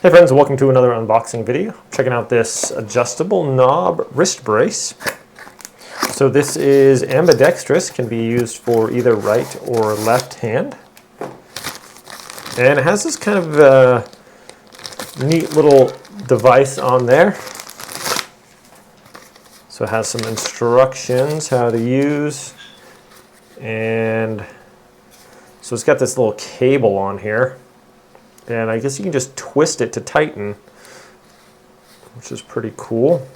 Hey friends, welcome to another unboxing video. Checking out this adjustable knob wrist brace. So this is ambidextrous, can be used for either right or left hand. And it has this kind of neat little device on there. So it has some instructions how to use, and so it's got this little cable on here. And I guess you can just twist it to tighten, which is pretty cool.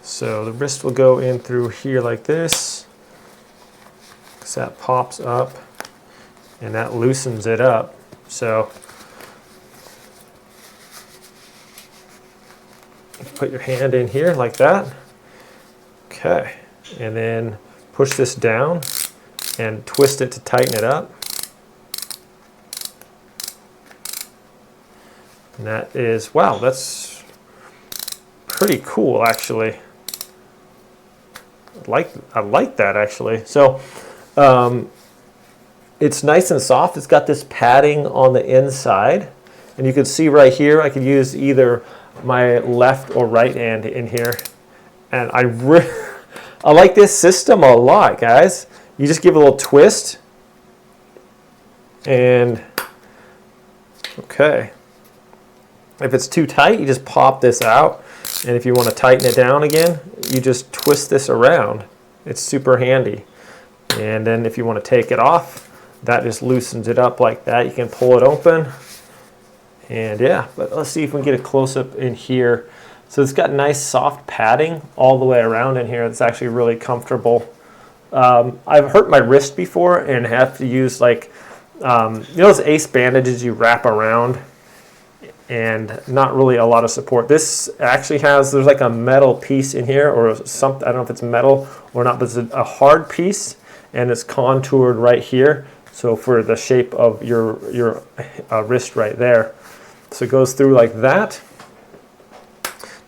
So the wrist will go in through here like this. So that pops up and that loosens it up. So put your hand in here like that. Okay. And then push this down and twist it to tighten it up. And that is, wow, that's pretty cool actually. I like that actually. So it's nice and soft. It's got this padding on the inside. And you can see right here, I could use either my left or right hand in here. And I like this system a lot, guys. You just give it a little twist. And okay. If it's too tight, you just pop this out. And if you want to tighten it down again, you just twist this around. It's super handy. And then if you want to take it off, that just loosens it up like that. You can pull it open. And yeah, but let's see if we can get a close-up in here. So it's got nice soft padding all the way around in here. It's actually really comfortable. I've hurt my wrist before and have to use like, you know those ace bandages you wrap around? And not really a lot of support. This actually has, there's like a metal piece in here or something, I don't know if it's metal or not, but it's a hard piece and it's contoured right here. So for the shape of your wrist right there. So it goes through like that.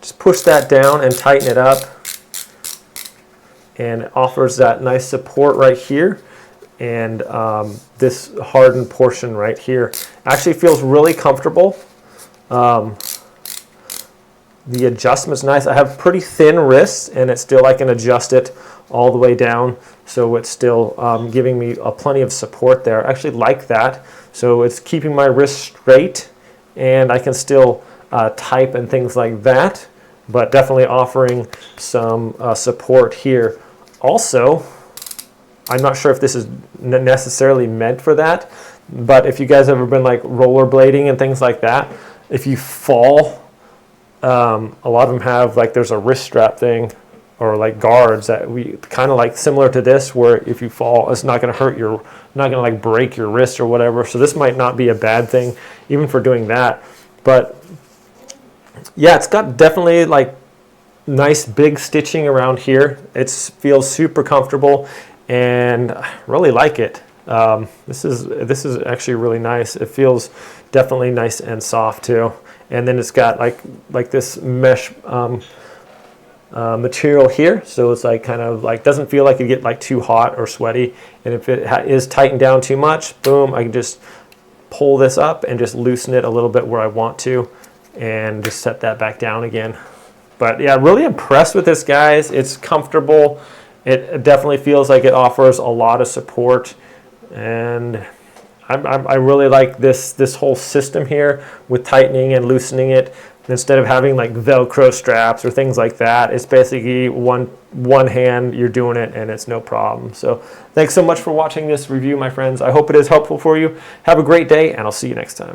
Just push that down and tighten it up. And it offers that nice support right here. And this hardened portion right here actually feels really comfortable. The adjustment's nice. I have pretty thin wrists and it's still, I can adjust it all the way down, so it's still giving me plenty of support there. I actually like that. So it's keeping my wrist straight and I can still type and things like that, but definitely offering some support here. Also, I'm not sure if this is necessarily meant for that, but if you guys ever been like rollerblading and things like that, if you fall, a lot of them have like, there's a wrist strap thing or like guards that we kind of like similar to this, where if you fall, it's not going to hurt your, not going to like break your wrist or whatever. So this might not be a bad thing even for doing that. But yeah, it's got definitely like nice big stitching around here. It feels super comfortable and I really like it. This is actually really nice. It feels definitely nice and soft too. And then it's got like this mesh material here, so it's like kind of like doesn't feel like you get like too hot or sweaty. And if it is tightened down too much, boom, I can just pull this up and just loosen it a little bit where I want to, and just set that back down again. But yeah, really impressed with this, guys. It's comfortable. It definitely feels like it offers a lot of support. And I really like this whole system here with tightening and loosening it. Instead of having like Velcro straps or things like that, it's basically one hand, you're doing it and it's no problem. So thanks so much for watching this review, my friends. I hope it is helpful for you. Have a great day and I'll see you next time.